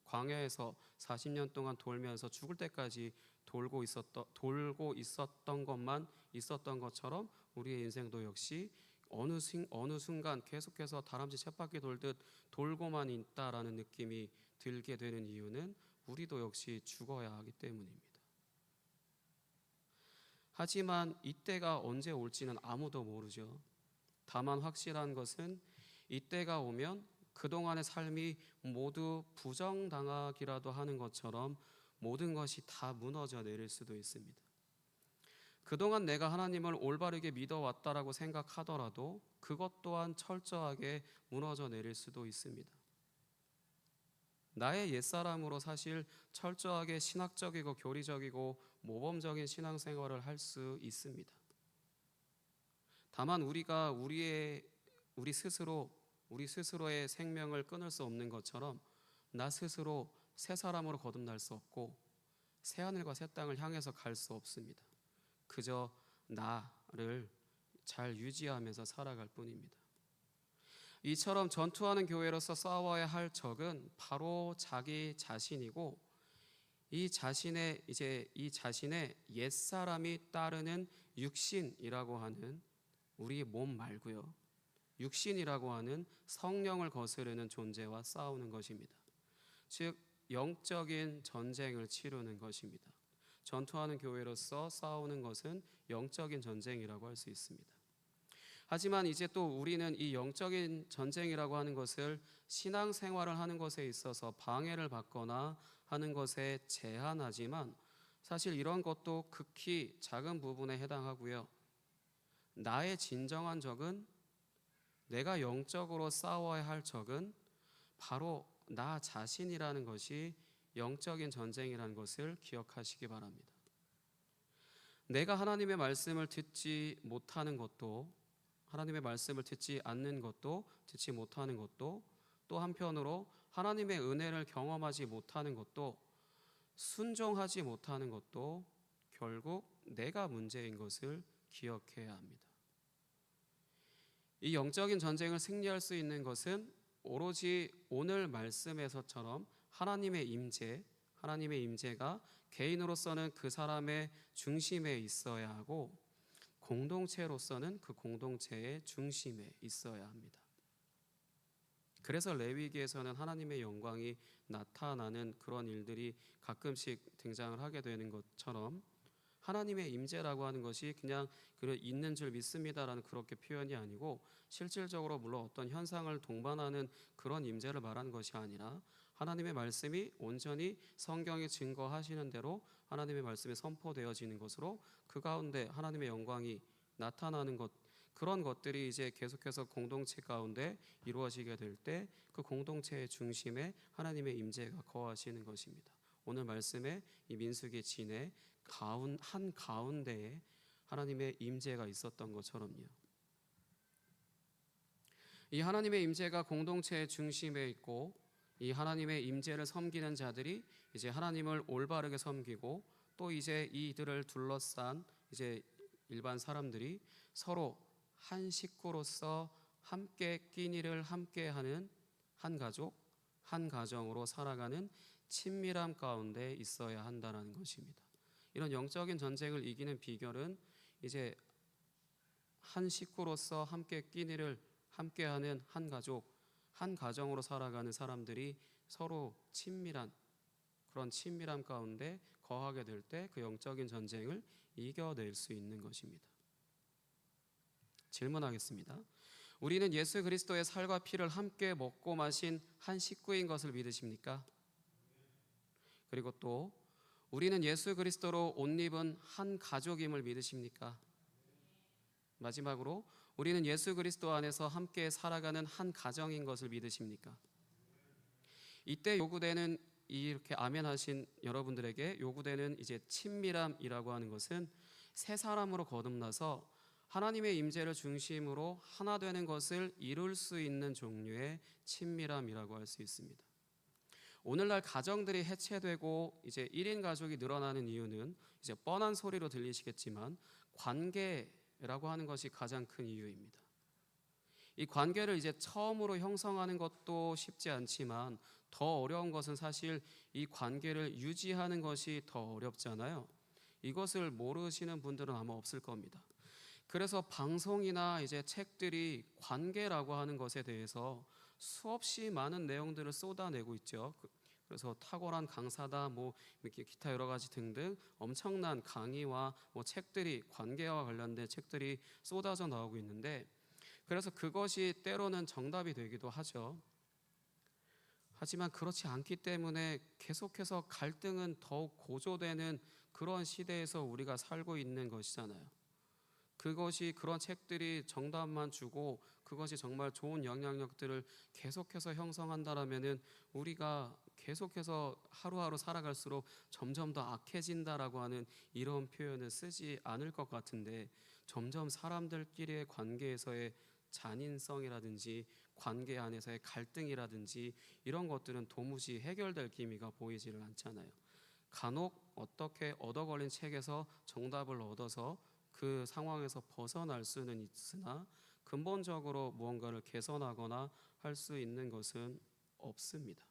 광야에서 40년 동안 돌면서 죽을 때까지 돌고 있었던 것만 있었던 것처럼 우리의 인생도 역시 어느 순간 계속해서 다람쥐 쳇바퀴 돌듯 돌고만 있다라는 느낌이 들게 되는 이유는 우리도 역시 죽어야 하기 때문입니다. 하지만 이때가 언제 올지는 아무도 모르죠. 다만 확실한 것은 이때가 오면 그동안의 삶이 모두 부정당하기라도 하는 것처럼 모든 것이 다 무너져 내릴 수도 있습니다. 그동안 내가 하나님을 올바르게 믿어왔다라고 생각하더라도 그것 또한 철저하게 무너져 내릴 수도 있습니다. 나의 옛사람으로 사실 철저하게 신학적이고 교리적이고 모범적인 신앙생활을 할 수 있습니다. 다만 우리가 우리 스스로의 생명을 끊을 수 없는 것처럼 나 스스로 새 사람으로 거듭날 수 없고 새 하늘과 새 땅을 향해서 갈 수 없습니다. 그저 나를 잘 유지하면서 살아갈 뿐입니다. 이처럼 전투하는 교회로서 싸워야 할 적은 바로 자기 자신이고, 이 자신의 옛 사람이 따르는 육신이라고 하는 우리 몸 말고요, 육신이라고 하는 성령을 거스르는 존재와 싸우는 것입니다. 즉 영적인 전쟁을 치르는 것입니다. 전투하는 교회로서 싸우는 것은 영적인 전쟁이라고 할 수 있습니다. 하지만 이제 또 우리는 이 영적인 전쟁이라고 하는 것을 신앙생활을 하는 것에 있어서 방해를 받거나 하는 것에 제한하지만 사실 이런 것도 극히 작은 부분에 해당하고요. 나의 진정한 적은, 내가 영적으로 싸워야 할 적은 바로 나 자신이라는 것이 영적인 전쟁이라는 것을 기억하시기 바랍니다. 내가 하나님의 말씀을 듣지 못하는 것도, 하나님의 말씀을 듣지 않는 것도, 듣지 못하는 것도, 또 한편으로 하나님의 은혜를 경험하지 못하는 것도, 순종하지 못하는 것도 결국 내가 문제인 것을 기억해야 합니다. 이 영적인 전쟁을 승리할 수 있는 것은 오로지 오늘 말씀에서처럼 하나님의 임재가 개인으로서는 그 사람의 중심에 있어야 하고, 공동체로서는 그 공동체의 중심에 있어야 합니다. 그래서 레위기에서는 하나님의 영광이 나타나는 그런 일들이 가끔씩 등장을 하게 되는 것처럼 하나님의 임재라고 하는 것이 그냥 있는 줄 믿습니다라는 그렇게 표현이 아니고 실질적으로 물론 어떤 현상을 동반하는 그런 임재를 말하는 것이 아니라 하나님의 말씀이 온전히 성경이 증거하시는 대로 하나님의 말씀이 선포되어지는 것으로 그 가운데 하나님의 영광이 나타나는 것, 그런 것들이 이제 계속해서 공동체 가운데 이루어지게 될 때 그 공동체의 중심에 하나님의 임재가 거하시는 것입니다. 오늘 말씀에 이 민수기 진의 한 가운데에 하나님의 임재가 있었던 것처럼요. 이 하나님의 임재가 공동체의 중심에 있고 이 하나님의 임재를 섬기는 자들이 이제 하나님을 올바르게 섬기고 또 이제 이들을 둘러싼 이제 일반 사람들이 서로 한 식구로서 함께 끼니를 함께하는 한 가족, 한 가정으로 살아가는 친밀함 가운데 있어야 한다는 것입니다. 이런 영적인 전쟁을 이기는 비결은 이제 한 식구로서 함께 끼니를 함께하는 한 가족, 한 가정으로 살아가는 사람들이 서로 친밀한 그런 친밀함 가운데 거하게 될 때 그 영적인 전쟁을 이겨낼 수 있는 것입니다. 질문하겠습니다. 우리는 예수 그리스도의 살과 피를 함께 먹고 마신 한 식구인 것을 믿으십니까? 그리고 또 우리는 예수 그리스도로 옷 입은 한 가족임을 믿으십니까? 마지막으로 우리는 예수 그리스도 안에서 함께 살아가는 한 가정인 것을 믿으십니까? 이때 요구되는 이렇게 아멘 하신 여러분들에게 요구되는 이제 친밀함이라고 하는 것은 세 사람으로 거듭나서 하나님의 임재를 중심으로 하나 되는 것을 이룰 수 있는 종류의 친밀함이라고 할 수 있습니다. 오늘날 가정들이 해체되고 이제 1인 가족이 늘어나는 이유는 이제 뻔한 소리로 들리시겠지만 관계라고 하는 것이 가장 큰 이유입니다. 이 관계를 이제 처음으로 형성하는 것도 쉽지 않지만 더 어려운 것은 사실 이 관계를 유지하는 것이 더 어렵잖아요. 이것을 모르시는 분들은 아마 없을 겁니다. 그래서 방송이나 이제 책들이 관계라고 하는 것에 대해서 수없이 많은 내용들을 쏟아내고 있죠. 그래서 탁월한 강사다, 뭐 이렇게 기타 여러 가지 등등 엄청난 강의와 뭐 책들이 관계와 관련된 책들이 쏟아져 나오고 있는데, 그래서 그것이 때로는 정답이 되기도 하죠. 하지만 그렇지 않기 때문에 계속해서 갈등은 더욱 고조되는 그런 시대에서 우리가 살고 있는 것이잖아요. 그것이 그런 책들이 정답만 주고 그것이 정말 좋은 영향력들을 계속해서 형성한다라면은 우리가 계속해서 하루하루 살아갈수록 점점 더 악해진다라고 하는 이런 표현을 쓰지 않을 것 같은데, 점점 사람들끼리의 관계에서의 잔인성이라든지 관계 안에서의 갈등이라든지 이런 것들은 도무지 해결될 기미가 보이지를 않잖아요. 간혹 어떻게 얻어 걸린 책에서 정답을 얻어서 그 상황에서 벗어날 수는 있으나 근본적으로 무언가를 개선하거나 할 수 있는 것은 없습니다.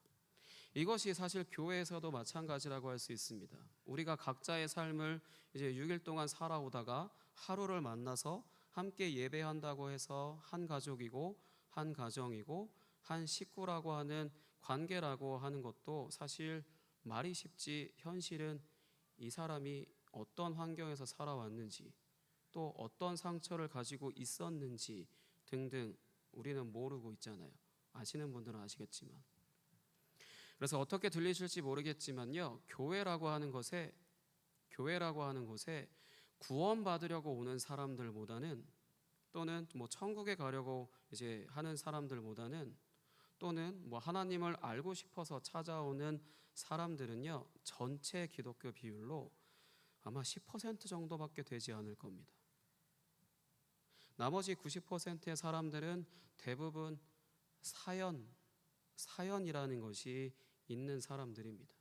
이것이 사실 교회에서도 마찬가지라고 할 수 있습니다. 우리가 각자의 삶을 이제 6일 동안 살아오다가 하루를 만나서 함께 예배한다고 해서 한 가족이고 한 가정이고 한 식구라고 하는 관계라고 하는 것도 사실 말이 쉽지 현실은 이 사람이 어떤 환경에서 살아왔는지 또 어떤 상처를 가지고 있었는지 등등 우리는 모르고 있잖아요. 아시는 분들은 아시겠지만. 그래서 어떻게 들리실지 모르겠지만요, 교회라고 하는 곳에 구원받으려고 오는 사람들보다는, 또는 뭐 천국에 가려고 이제 하는 사람들보다는, 또는 뭐 하나님을 알고 싶어서 찾아오는 사람들은요, 전체 기독교 비율로 아마 10% 정도밖에 되지 않을 겁니다. 나머지 90%의 사람들은 대부분 사연이라는 것이 있는 사람들입니다.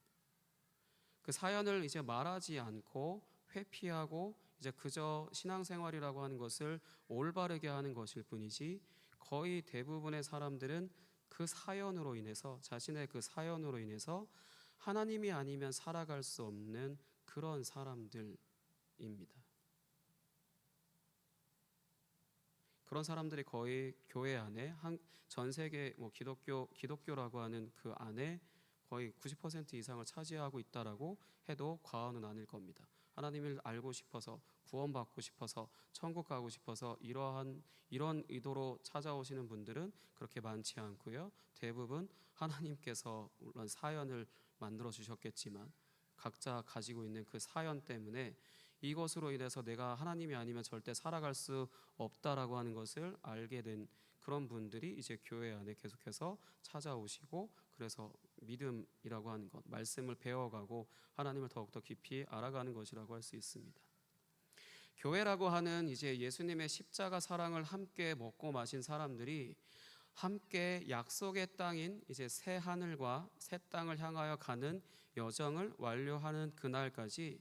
그 사연을 이제 말하지 않고 회피하고 이제 그저 신앙생활이라고 하는 것을 올바르게 하는 것일 뿐이지, 거의 대부분의 사람들은 그 사연으로 인해서, 자신의 그 사연으로 인해서 하나님이 아니면 살아갈 수 없는 그런 사람들입니다. 그런 사람들이 거의 교회 안에 전 세계 뭐 기독교라고 하는 그 안에 거의 90% 이상을 차지하고 있다라고 해도 과언은 아닐 겁니다. 하나님을 알고 싶어서, 구원받고 싶어서, 천국 가고 싶어서 이런 의도로 찾아오시는 분들은 그렇게 많지 않고요. 대부분 하나님께서 물론 사연을 만들어 주셨겠지만 각자 가지고 있는 그 사연 때문에 이것으로 인해서 내가 하나님이 아니면 절대 살아갈 수 없다라고 하는 것을 알게 된 그런 분들이 이제 교회 안에 계속해서 찾아오시고, 그래서 믿음이라고 하는 것, 말씀을 배워가고 하나님을 더욱더 깊이 알아가는 것이라고 할 수 있습니다. 교회라고 하는 이제 예수님의 십자가 사랑을 함께 먹고 마신 사람들이 함께 약속의 땅인 이제 새 하늘과 새 땅을 향하여 가는 여정을 완료하는 그날까지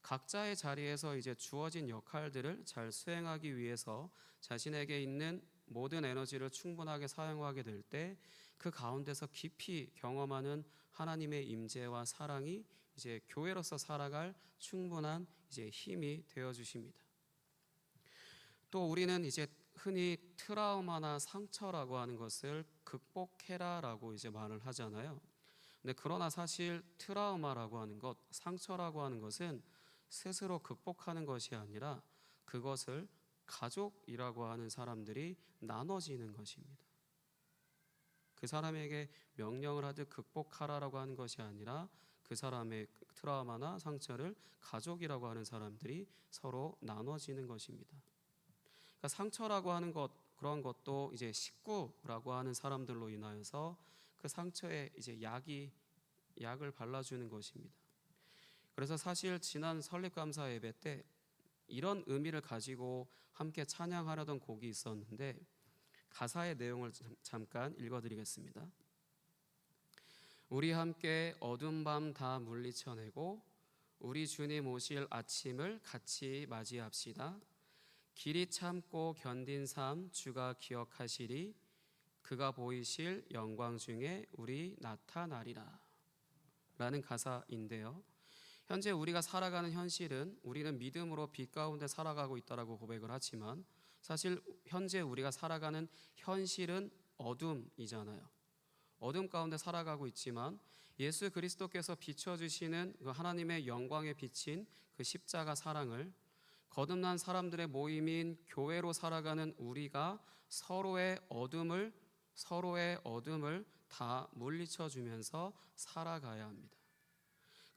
각자의 자리에서 이제 주어진 역할들을 잘 수행하기 위해서 자신에게 있는 모든 에너지를 충분하게 사용하게 될 때 그 가운데서 깊이 경험하는 하나님의 임재와 사랑이 이제 교회로서 살아갈 충분한 이제 힘이 되어 주십니다. 또 우리는 이제 흔히 트라우마나 상처라고 하는 것을 극복해라라고 이제 말을 하잖아요. 근데 그러나 사실 트라우마라고 하는 것, 상처라고 하는 것은 스스로 극복하는 것이 아니라 그것을 가족이라고 하는 사람들이 나눠지는 것입니다. 그 사람에게 명령을 하듯 극복하라라고 하는 것이 아니라 그 사람의 트라우마나 상처를 가족이라고 하는 사람들이 서로 나눠지는 것입니다. 그러니까 상처라고 하는 것, 그런 것도 이제 식구라고 하는 사람들로 인하여서 그 상처에 이제 약을 발라주는 것입니다. 그래서 사실 지난 설립감사 예배 때 이런 의미를 가지고 함께 찬양하려던 곡이 있었는데 가사의 내용을 잠깐 읽어드리겠습니다. 우리 함께 어두운 밤 다 물리쳐내고 우리 주님 오실 아침을 같이 맞이합시다. 길이 참고 견딘 삶 주가 기억하시리. 그가 보이실 영광 중에 우리 나타나리라 라는 가사인데요, 현재 우리가 살아가는 현실은 우리는 믿음으로 빛 가운데 살아가고 있다라고 고백을 하지만 사실 현재 우리가 살아가는 현실은 어둠이잖아요. 어둠 가운데 살아가고 있지만 예수 그리스도께서 비춰주시는 그 하나님의 영광에 비친 그 십자가 사랑을 거듭난 사람들의 모임인 교회로 살아가는 우리가 서로의 어둠을 다 물리쳐 주면서 살아가야 합니다.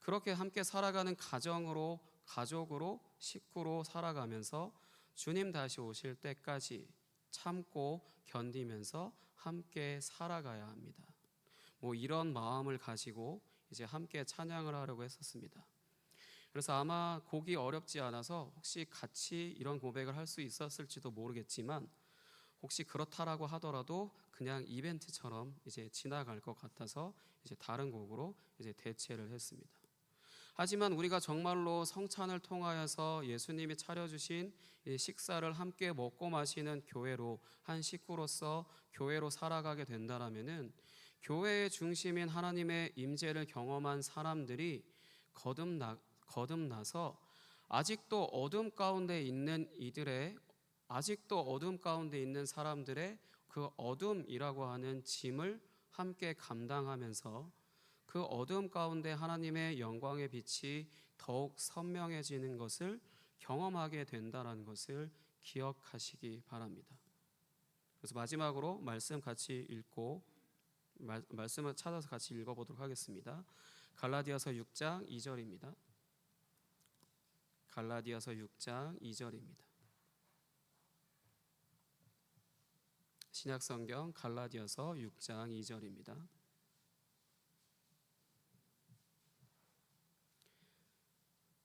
그렇게 함께 살아가는 가족으로 식구로 살아가면서 주님 다시 오실 때까지 참고 견디면서 함께 살아가야 합니다. 이런 마음을 가지고 이제 함께 찬양을 하려고 했었습니다. 그래서 아마 곡이 어렵지 않아서 혹시 같이 이런 고백을 할 수 있었을지도 모르겠지만 혹시 그렇다라고 하더라도 그냥 이벤트처럼 이제 지나갈 것 같아서 이제 다른 곡으로 이제 대체를 했습니다. 하지만 우리가 정말로 성찬을 통하여서 예수님이 차려주신 이 식사를 함께 먹고 마시는 교회로, 한 식구로서 교회로 살아가게 된다라면은 교회의 중심인 하나님의 임재를 경험한 사람들이 거듭나서 아직도 어둠 가운데 있는 사람들의 그 어둠이라고 하는 짐을 함께 감당하면서 그 어둠 가운데 하나님의 영광의 빛이 더욱 선명해지는 것을 경험하게 된다는 것을 기억하시기 바랍니다. 그래서 마지막으로 말씀 같이 읽고 말씀을 찾아서 같이 읽어보도록 하겠습니다. 갈라디아서 6장 2절입니다. 갈라디아서 6장 2절입니다. 신약성경 갈라디아서 6장 2절입니다.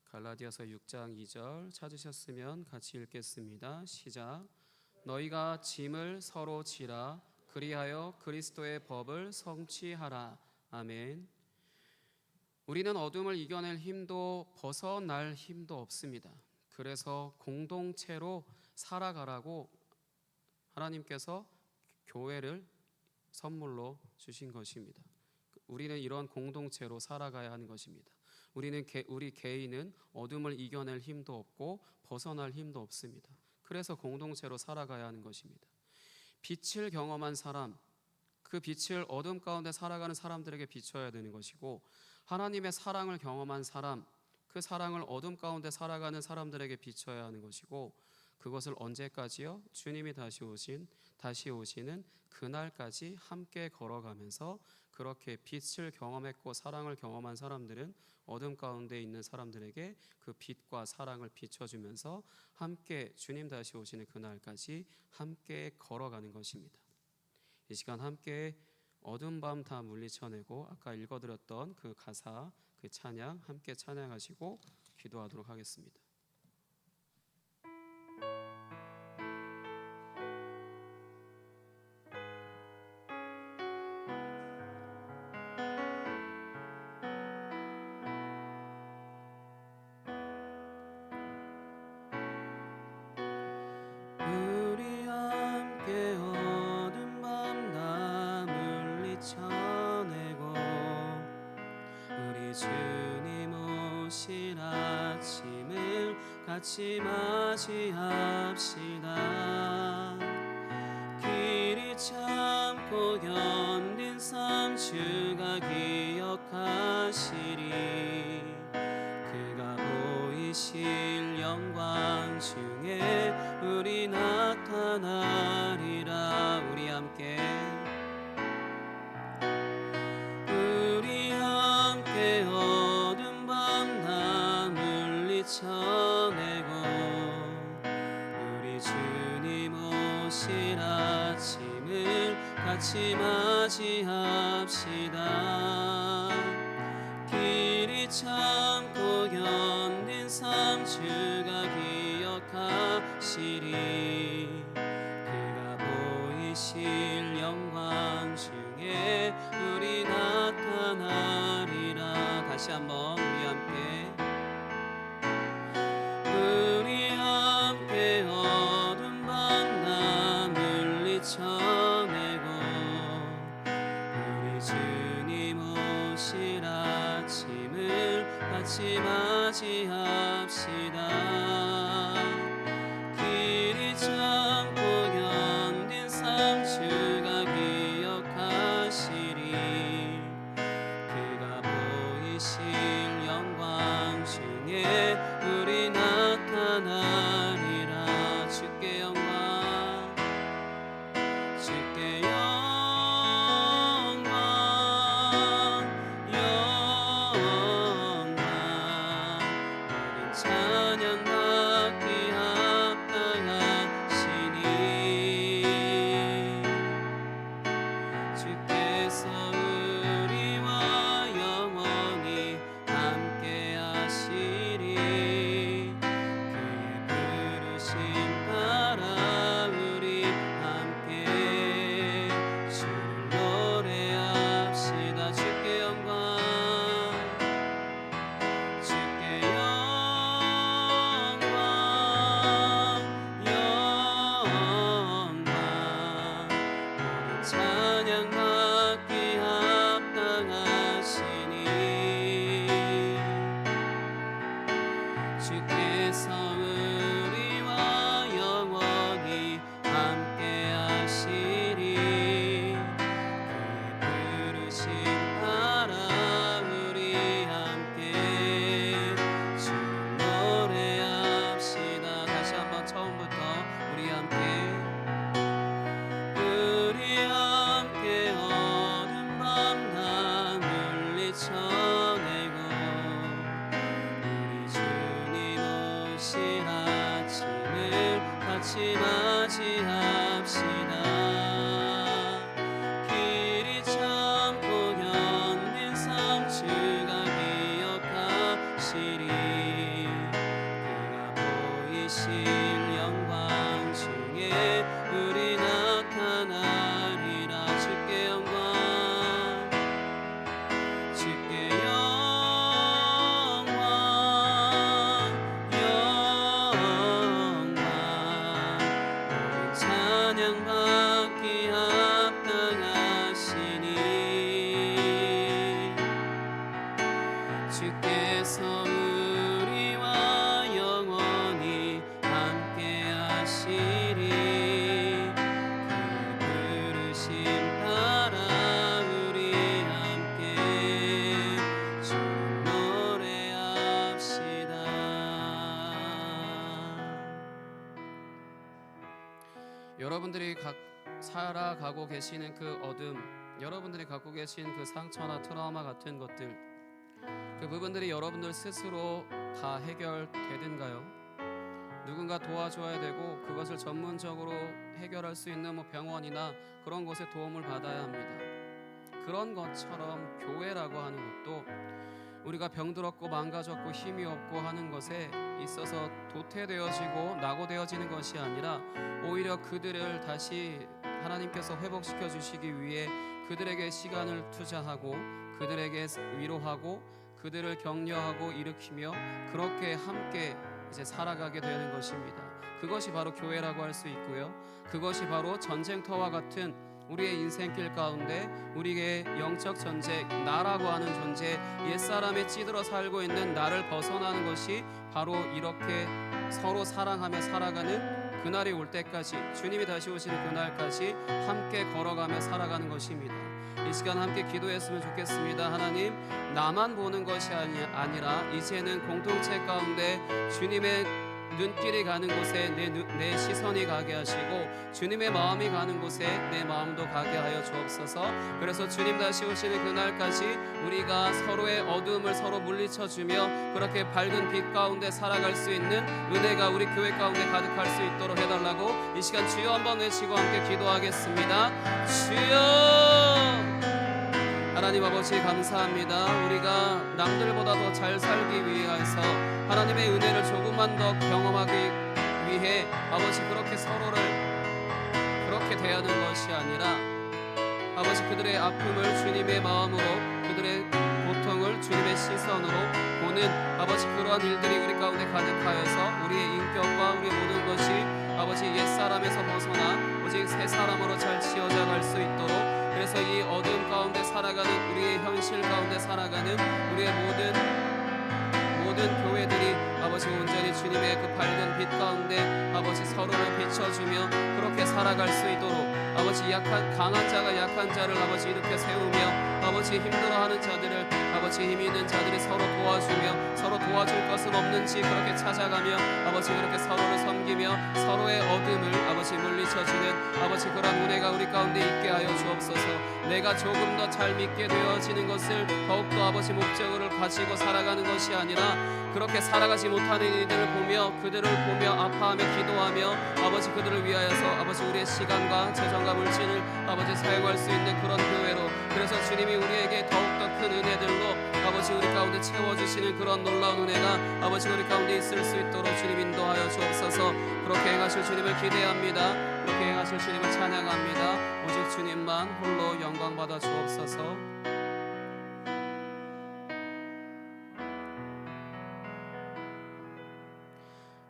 갈라디아서 6장 2절 찾으셨으면 같이 읽겠습니다. 시작. 너희가 짐을 서로 지라 그리하여 그리스도의 법을 성취하라. 아멘. 우리는 어둠을 이겨낼 힘도 벗어날 힘도 없습니다. 그래서 공동체로 살아가라고 하나님께서 교회를 선물로 주신 것입니다. 우리는 이런 공동체로 살아가야 하는 것입니다. 우리 개인은 어둠을 이겨낼 힘도 없고 벗어날 힘도 없습니다. 그래서 공동체로 살아가야 하는 것입니다. 빛을 경험한 사람, 그 빛을 어둠 가운데 살아가는 사람들에게 비춰야 되는 것이고, 하나님의 사랑을 경험한 사람, 그 사랑을 어둠 가운데 살아가는 사람들에게 비춰야 하는 것이고, 그것을 언제까지요? 주님이 다시 오시는 그날까지 함께 걸어가면서 그렇게 빛을 경험했고 사랑을 경험한 사람들은 어둠 가운데 있는 사람들에게 그 빛과 사랑을 비춰주면서 함께 주님 다시 오시는 그날까지 함께 걸어가는 것입니다. 이 시간 함께 어둠 밤 다 물리쳐내고 아까 읽어드렸던 그 가사, 그 찬양 함께 찬양하시고 기도하도록 하겠습니다. 우리 함께 어둠 밤 다 물리쳐내고 우리 주님 오실 아침을 같이 맞이합시다. 길이 참고 견딘 삶 주가 기억하시리. 그가 보이실 영광 중에 우리 나타나리라. 우리 함께 어둠 밤 다 물리쳐내고 우리 주님 오실 아침을 같이 맞이합시다. 길이 참고 견딘 삶 주가 기억하시리. 그가 보이실 영광 중에 우리 나타나리라. 다시 한번 우리 함께 어둠 밤 다 물리쳐내고 우리 주님 오실 아침을 같이 맞이합시다. 길이 참고 견딘 삶 주가 기억하시리. 그가 보이실 영광 중에 우리 나타나리라. 주께 영광, 주께 영광, 영광. 모든 찬양 받기 합당하시니 주께서 우리와 영원히 함께 하시리. 그의 부르심 따라 우리 함께 주를 노래합시다. 주께 영광, 주께 영광, 영광. 모든 찬양 받기 합당하시니 주께서 우리와 영원히 함께 하시리. 그의 부르심 따라 우리 함께 주를 노래합시다. 다시 한번 처음부터 우리 함께 어둠 밤 다 물리쳐내고 우리 주님 오실 아침을 같이 맞이합시다. 길이 참고 견딘 삶 주가 기억하시리. 그가 보이실 영광 중에 우리 나타나리라. 주께 영광, 주께 영광, 영광. 모든 찬양 받기 합당하시니 주께서 우리와 영원히 함께 여러분들이 살아가고 계시는 그 어둠, 여러분들이 갖고 계신 그 상처나 트라우마 같은 것들, 그 부분들이 여러분들 스스로 다 해결되든가요? 누군가 도와줘야 되고 그것을 전문적으로 해결할 수 있는 병원이나 그런 곳에 도움을 받아야 합니다. 그런 것처럼 교회라고 하는 것도 우리가 병들었고 망가졌고 힘이 없고 하는 것에 있어서 도태되어지고 낙오되어지는 것이 아니라 오히려 그들을 다시 하나님께서 회복시켜 주시기 위해 그들에게 시간을 투자하고 그들에게 위로하고 그들을 격려하고 일으키며 그렇게 함께 이제 살아가게 되는 것입니다. 그것이 바로 교회라고 할 수 있고요. 그것이 바로 전쟁터와 같은 우리의 인생길 가운데 우리의 영적 전쟁, 나라고 하는 존재, 옛사람에 찌들어 살고 있는 나를 벗어나는 것이 바로 이렇게 서로 사랑하며 살아가는 그날이 올 때까지, 주님이 다시 오시는 그날까지 함께 걸어가며 살아가는 것입니다. 이 시간 함께 기도했으면 좋겠습니다. 하나님, 나만 보는 것이 아니라 이제는 공동체 가운데 주님의 눈길이 가는 곳에 내 시선이 가게 하시고 주님의 마음이 가는 곳에 내 마음도 가게 하여 주옵소서. 그래서 주님 다시 오시는 그날까지 우리가 서로의 어두움을 서로 물리쳐주며 그렇게 밝은 빛 가운데 살아갈 수 있는 은혜가 우리 교회 가운데 가득할 수 있도록 해달라고 이 시간 주여 한번 외치고 함께 기도하겠습니다. 주여, 하나님 아버지 감사합니다. 우리가 남들보다 더 잘 살기 위해서 하나님의 은혜를 조금만 더 경험하기 위해 아버지 그렇게 서로를 그렇게 대하는 것이 아니라 아버지 그들의 아픔을 주님의 마음으로, 그들의 고통을 주님의 시선으로 보는 아버지 그러한 일들이 우리 가운데 가득하여서 우리의 인격과 우리의 모든 것이 아버지 옛사람에서 벗어나 오직 새 사람으로 잘 지어져 갈 수 있도록, 그래서 이 어둠 가운데 살아가는 우리의 현실 가운데 살아가는 우리의 모든 교회들이 아버지 온전히 주님의 그 밝은 빛 가운데 아버지 서로를 비춰주며 그렇게 살아갈 수 있도록 아버지 강한 자가 약한 자를 아버지 이렇게 세우며 아버지 힘들어하는 자들을 아버지 힘 있는 자들이 서로 도와주며 서로 도와줄 것은 없는지 그렇게 찾아가며 아버지 그렇게 서로를 섬기며 서로의 어둠을 아버지 물리쳐주는 아버지 그런 은혜가 우리 가운데 있게 하여 주옵소서. 내가 조금 더 잘 믿게 되어지는 것을 더욱더 아버지 목적으로 가지고 살아가는 것이 아니라 그렇게 살아가지 못하는 이들을 보며 그들을 보며 아파하며 기도하며 아버지 그들을 위하여서 아버지 우리의 시간과 재정과 물질을 아버지 사용할 수 있는 그런 교회로, 그래서 주님이 우리에게 더욱더 큰 은혜들로 아버지 우리 가운데 채워주시는 그런 놀라운 은혜가 아버지 우리 가운데 있을 수 있도록 주님 인도하여 주옵소서. 그렇게 행하실 주님을 기대합니다. 그렇게 행하실 주님을 찬양합니다. 오직 주님만 홀로 영광 받아 주옵소서.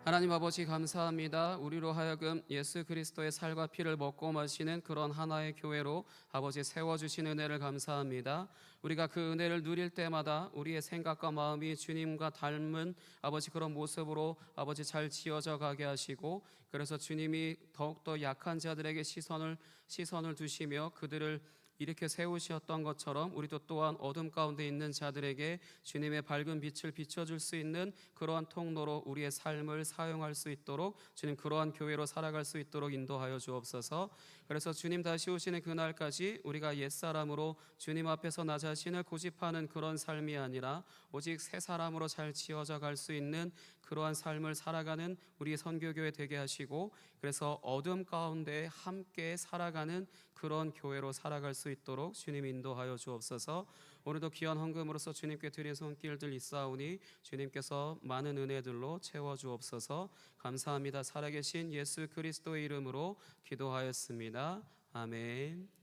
하나님 아버지 감사합니다. 우리로 하여금 예수 그리스도의 살과 피를 먹고 마시는 그런 하나의 교회로 아버지 세워주신 은혜를 감사합니다. 우리가 그 은혜를 누릴 때마다 우리의 생각과 마음이 주님과 닮은 아버지 그런 모습으로 아버지 잘 지어져 가게 하시고, 그래서 주님이 더욱더 약한 자들에게 시선을 두시며 그들을 이렇게 세우셨던 것처럼 우리도 또한 어둠 가운데 있는 자들에게 주님의 밝은 빛을 비춰줄 수 있는 그러한 통로로 우리의 삶을 사용할 수 있도록 주님 그러한 교회로 살아갈 수 있도록 인도하여 주옵소서. 그래서 주님 다시 오시는 그날까지 우리가 옛사람으로 주님 앞에서 나 자신을 고집하는 그런 삶이 아니라 오직 새 사람으로 잘 지어져 갈 수 있는 그러한 삶을 살아가는 우리 선교교회 되게 하시고, 그래서 어둠 가운데 함께 살아가는 그런 교회로 살아갈 수 있도록 주님 인도하여 주옵소서. 오늘도 귀한 헌금으로서 주님께 드린 손길들 있사오니 주님께서 많은 은혜들로 채워 주옵소서. 감사합니다. 살아계신 예수 그리스도의 이름으로 기도하였습니다. 아멘.